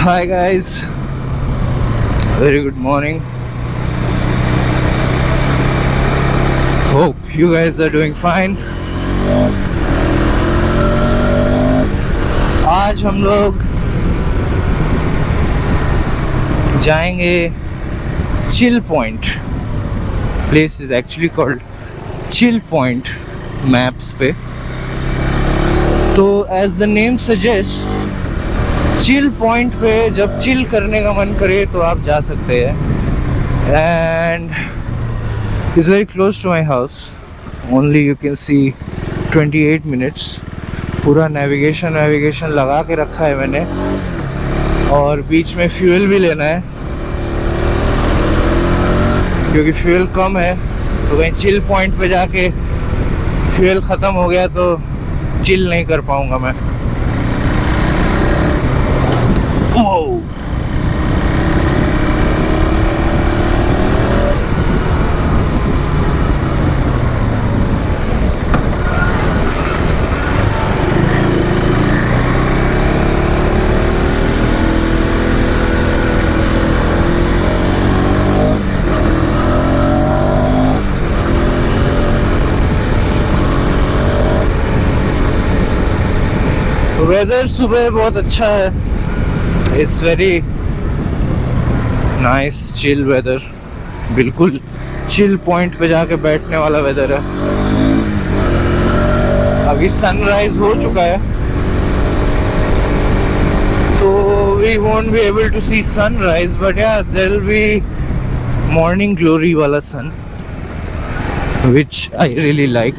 Hi guys, very good morning. Hope you guys are doing fine. आज हम लोग जाएंगे chill point. Place is actually called chill point maps पे. तो as the name suggest, chill point पे जब chill करने का मन करे तो आप जा सकते हैं. And it's very close to my house. Only you can see 28 minutes. पूरा नेविगेशन लगा के रखा है मैंने, और बीच में फ्यूल भी लेना है क्योंकि फ्यूल कम है. तो कहीं चिल पॉइंट पे जाके फ्यूल ख़त्म हो गया तो चिल नहीं कर पाऊँगा मैं. Whoa. वेदर सुबह बहुत अच्छा है. It's very nice chill weather. बिल्कुल चिल पॉइंट पे जाके बैठने वाला वेदर है. अभी सनराइज हो चुका है तो we won't be able to see sunrise, but या there will be morning glory वाला sun which I really like.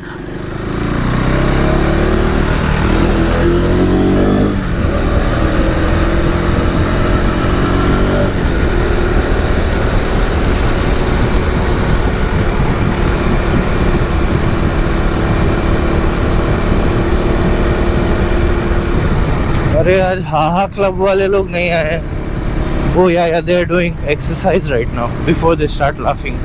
अरे आज हाहा क्लब वाले लोग नहीं आए. Oh yeah, they are doing exercise right now before they start laughing.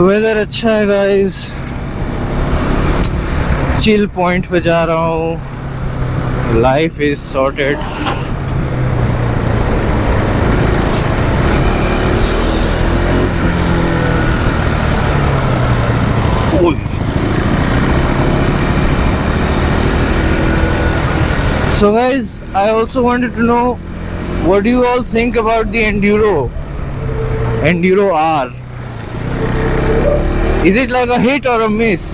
Weather अच्छा है गाइस. चिल पॉइंट पे जा रहा हूँ. Life is sorted. So guys, I also wanted to know, what do you all think about the Enduro R? Is it like a hit or a miss?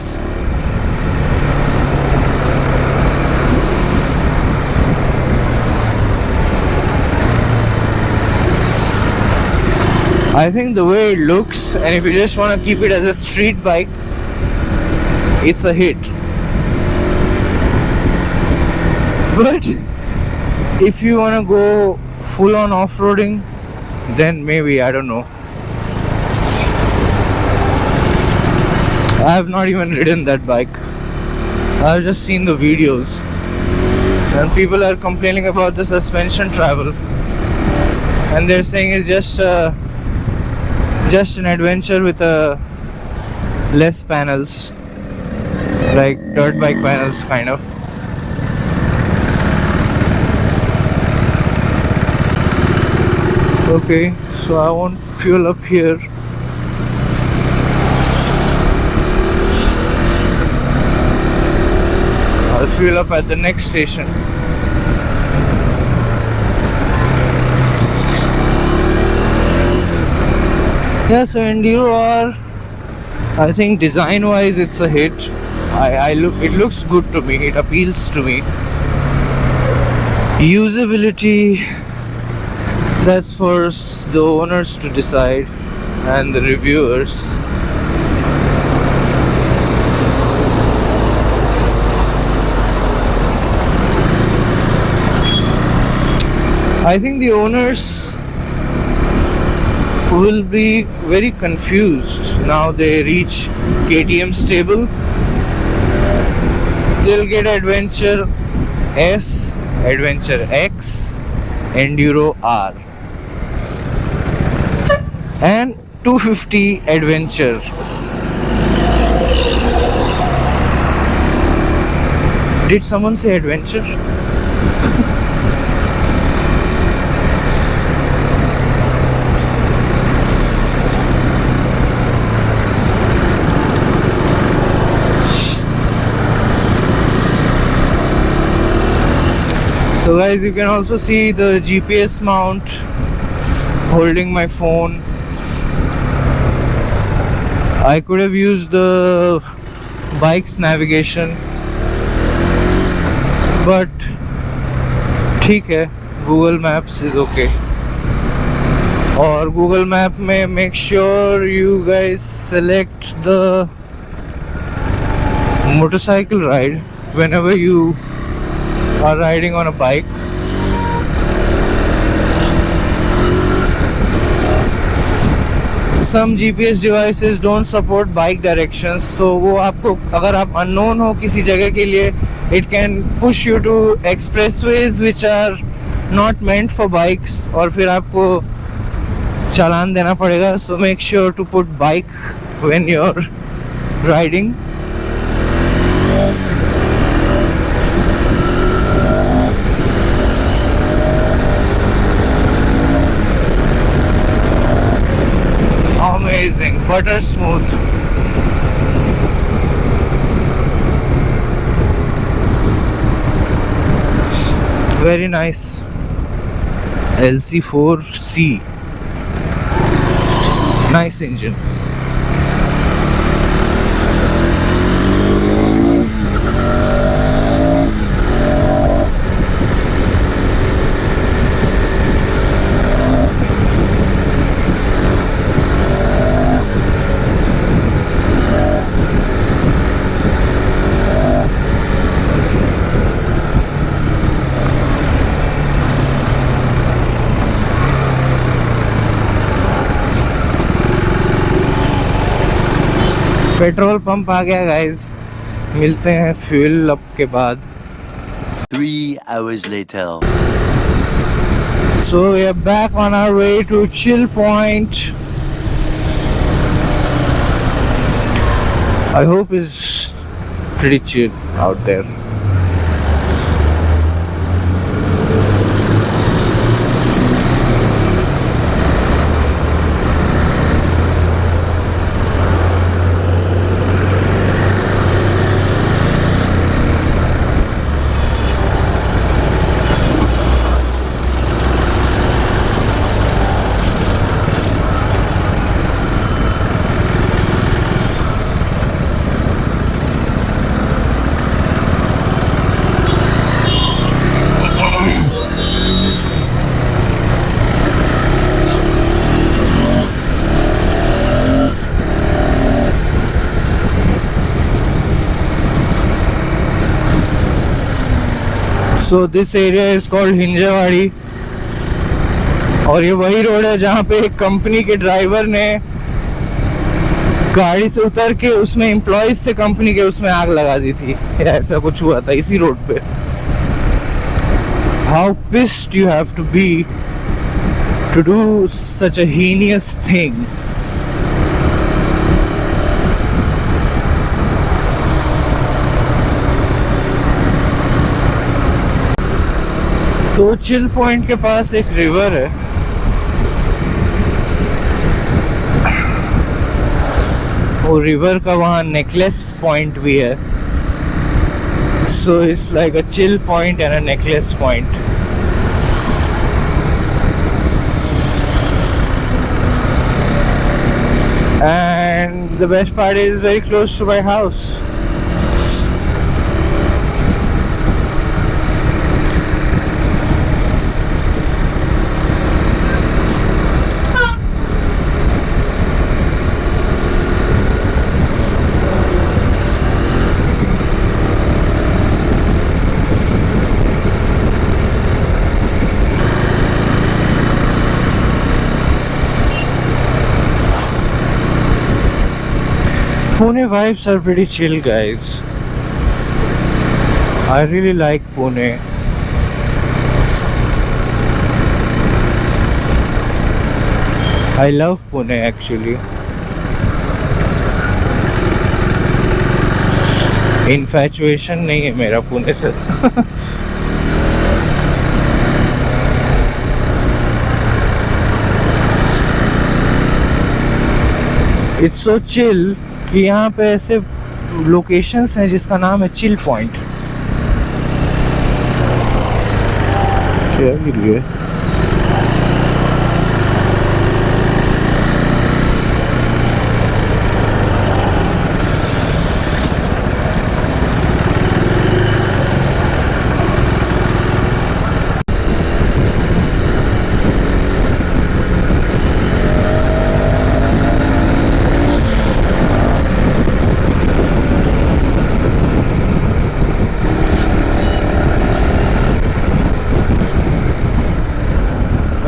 I think the way it looks, and if you just want to keep it as a street bike, it's a hit. But if you want to go full on off-roading, then maybe, I don't know. I have not even ridden that bike. I've just seen the videos, and people are complaining about the suspension travel, and they're saying it's just an adventure with less panels, like dirt bike panels kind of. Okay, so I won't fuel up here. I'll fuel up at the next station. Yeah, so Enduro R, I think design wise it's a hit. It looks good to me. It appeals to me. Usability, that's for the owners to decide and the reviewers. I think the owners will be very confused now they reach KTM stable. you'll get Adventure S, Adventure X, Enduro R, and 250 Adventure. Did someone say Adventure? So guys, you can also see the GPS mount holding my phone. I could have used the bike's navigation, but ठीक है, Google Maps is okay. और Google Map में make sure you guys select the motorcycle ride whenever you are riding on a bike. Some GPS devices don't support bike directions, so वो आपको, अगर आप unknown हो किसी जगह के लिए, it can push you to expressways which are not meant for bikes, और फिर आपको चालान देना पड़ेगा. So make sure to put bike when you're riding. Amazing, butter smooth. Very nice. LC4C. Nice engine. Petrol pump आ गया guys. मिलते हैं fuel up के बाद. 3 hours later. So we are back on our way to Chill Point. I hope it's pretty chill out there. So this area is called Hinjewadi, और ये वही road है जहाँ पे एक कंपनी के ड्राइवर ने गाड़ी से उतर के, उसमें एम्प्लॉइज थे कंपनी के, उसमें आग लगा दी थी. ऐसा कुछ हुआ था इसी रोड पे. How pissed you have to be to do such a heinous thing. तो चिल पॉइंट के पास एक रिवर है, वो रिवर का वहाँ नेकलेस पॉइंट भी है. So it's like a chill point and a necklace point. And the best part is very close to my house. Pune vibes are pretty chill, guys. I really like Pune. I love Pune actually. Infatuation नहीं है मेरा पुणे से. It's so chill कि यहाँ पे ऐसे locations हैं जिसका नाम है चिल पॉइंट. क्या गिर गया?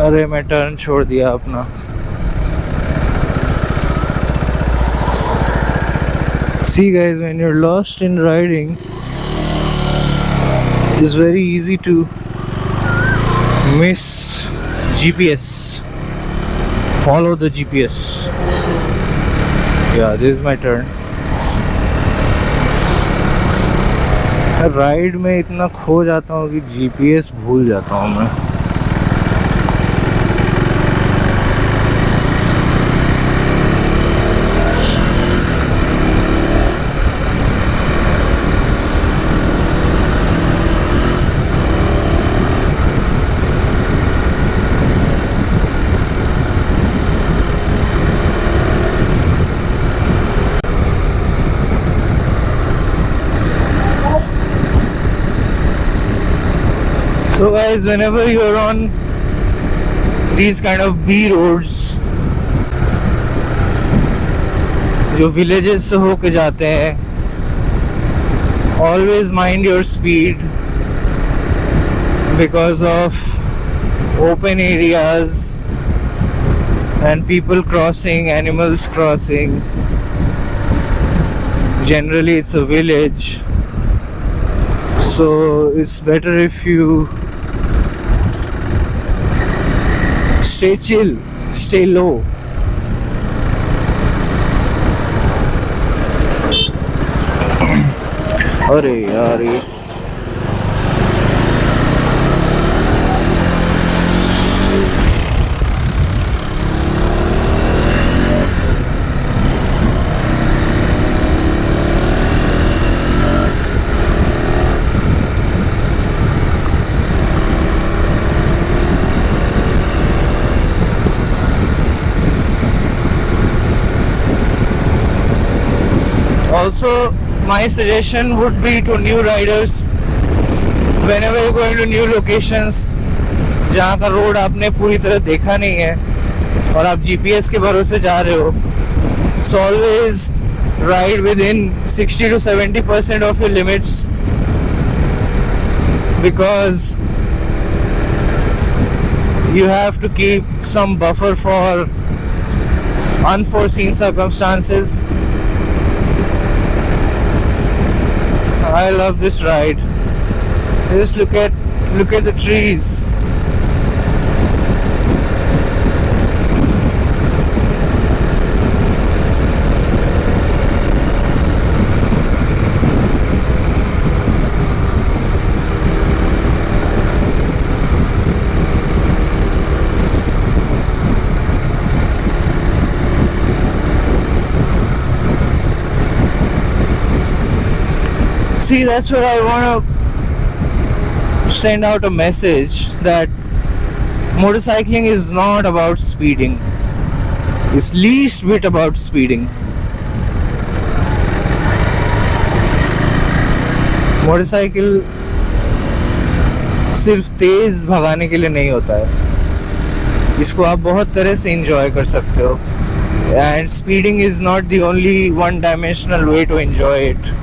अरे मैं टर्न छोड़ दिया अपना. See guys, when you're lost in riding, it's very easy to miss GPS. Follow the GPS. Yeah, this is my turn. Ride में इतना खो जाता हूँ कि GPS भूल जाता हूँ मैं. So guys, whenever you're on these kind of B roads जो villages से होके जाते हैं, always mind your speed because of open areas and people crossing, animals crossing. Generally it's a village, so it's better if you stay chill, stay low. अरे यार ये Also, my suggestion would be to new riders, whenever you're going to new locations जहाँ का road आपने पूरी तरह देखा नहीं है और आप GPS के भरोसे जा रहे हो, so always ride within 60 to 70% of your limits, because you have to keep some buffer for unforeseen circumstances. I love this ride. Just look at the trees. See, that's where I want to send out a message that motorcycling is not about speeding. It's least bit about speeding. Motorcycle सिर्फ तेज भगाने के लिए नहीं होता है, इसको आप बहुत तरह से enjoy कर सकते हो. And speeding is not the only one-dimensional way to enjoy it.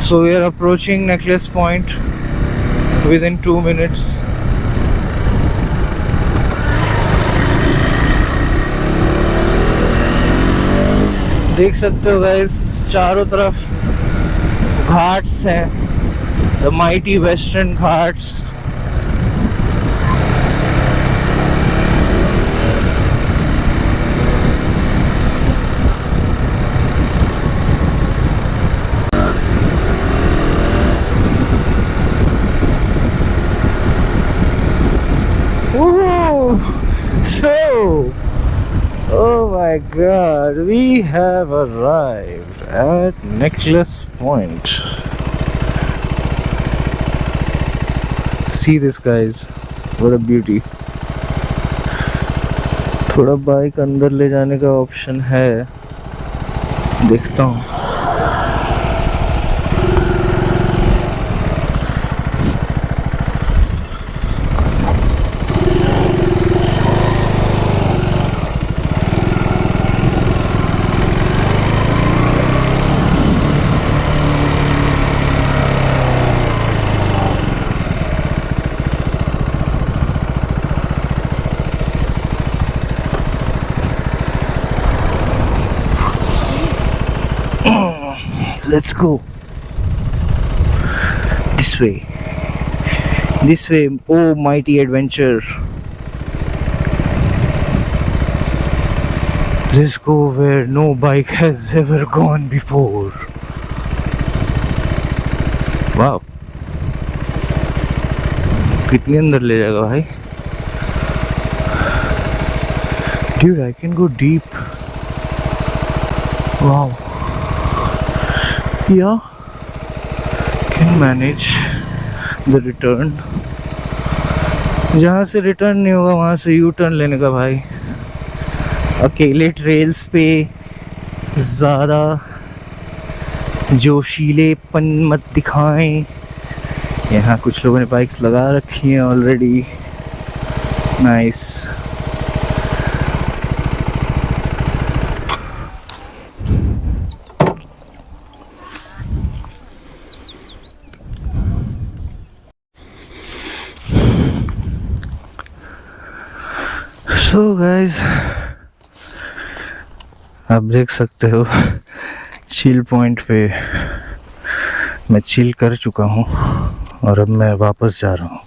So we are approaching Necklace Point. within 2 minutes. देख सकते हो गाइस, चारों तरफ घाट्स हैं, the mighty western Ghats. So, oh my god, we have arrived at Necklace Point. See this guys, what a beauty. थोड़ा bike अंदर ले जाने का ऑप्शन है, देखता हूँ. Let's go this way. This way, oh mighty adventure. Let's go where no bike has ever gone before. Wow. कितने अंदर ले जाएगा भाई? Dude, I can go deep. Wow. Yeah, can manage the return. जहाँ से रिटर्न नहीं होगा वहाँ से यू टर्न लेने का भाई. अकेले ट्रेल्स पे ज़्यादा जोशीलेपन मत दिखाएं. यहाँ कुछ लोगों ने बाइक्स लगा रखी हैं ऑलरेडी. नाइस. So guys, आप देख सकते हो चिल पॉइंट पे मैं चिल कर चुका हूँ और अब मैं वापस जा रहा हूँ.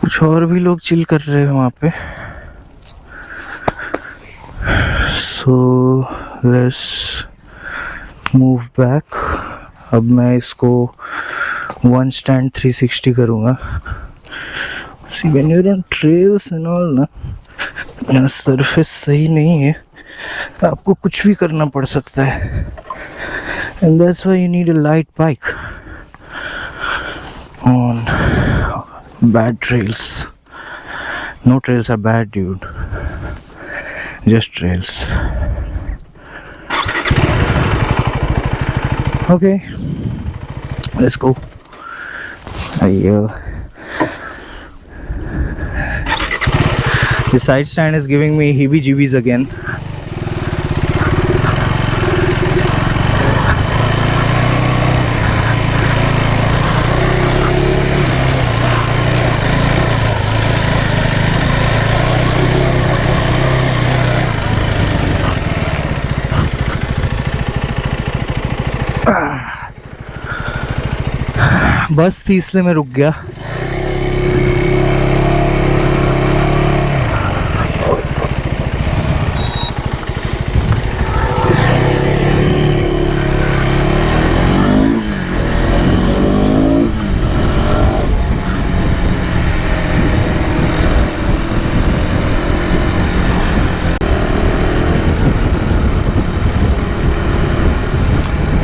कुछ और भी लोग चिल कर रहे हैं वहाँ पे. So let's move back. अब मैं इसको वन स्टैंड 360 करूँगा. See when you're on trails and all ना, यहाँ सरफेस सही नहीं है, आपको कुछ भी करना पड़ सकता है. And that's why you need a light bike on bad trails. No trails are bad, dude. Just trails. Okay, let's go. The side stand is giving me heebie-jeebies again. बस थी इसलिए मैं रुक गया.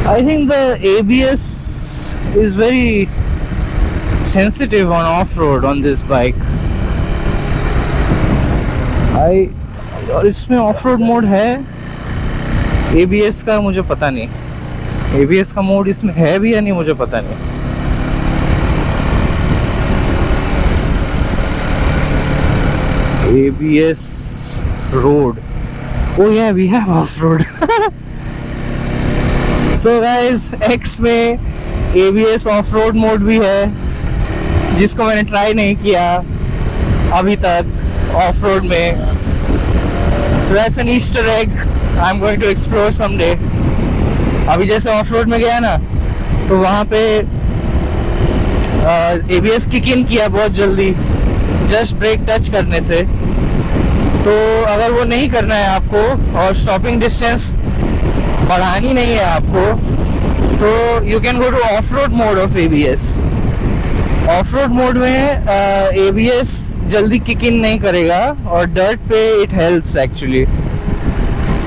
I think the ABS is very sensitive on off-road on this bike. और इसमें off-road mode है ABS का, मुझे पता नहीं. ABS का मोड इसमें है भी या नहीं मुझे पता नहीं. ABS road. Oh yeah, we have off-road. So guys x में ABS ऑफ रोड मोड भी है, जिसको मैंने ट्राई नहीं किया अभी तक ऑफ रोड में. That's an Easter egg I'm going to explore someday. अभी जैसे ऑफ रोड में गया ना, तो वहाँ पे ABS किक इन किया बहुत जल्दी, जस्ट ब्रेक टच करने से. तो अगर वो नहीं करना है आपको और स्टॉपिंग डिस्टेंस बढ़ानी नहीं है आपको, तो you can go to off road mode of ABS. Off road mode में ABS जल्दी किक इन नहीं करेगा और डर्ट पे इट हेल्प्स एक्चुअली.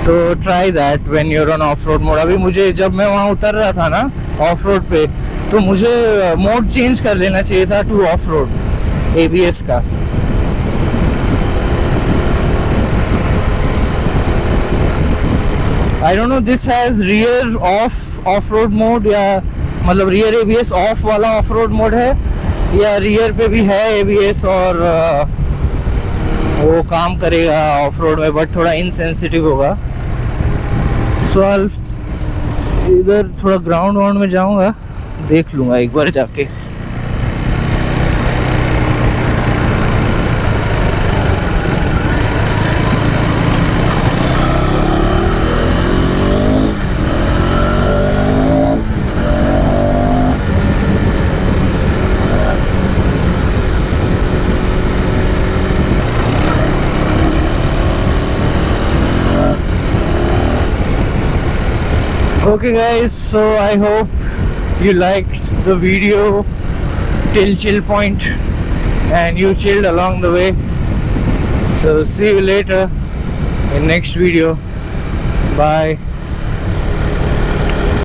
तो try that when you are on off road mode. अभी मुझे जब मैं वहाँ उतर रहा था ना ऑफ रोड पे, तो मुझे मोड चेंज कर लेना चाहिए था टू ऑफ रोड ABS का. I don't know this has rear off road mode, या मतलब rear ABS ऑफ वाला ऑफ रोड मोड है, या रियर पे भी है ABS और वो काम करेगा ऑफ रोड में, बट थोड़ा इनसेंसिटिव होगा. सो इधर थोड़ा ग्राउंड में जाऊंगा, देख लूँगा एक बार जाके. Okay guys, so I hope you liked the video till chill point and you chilled along the way. So see you later in next video. Bye.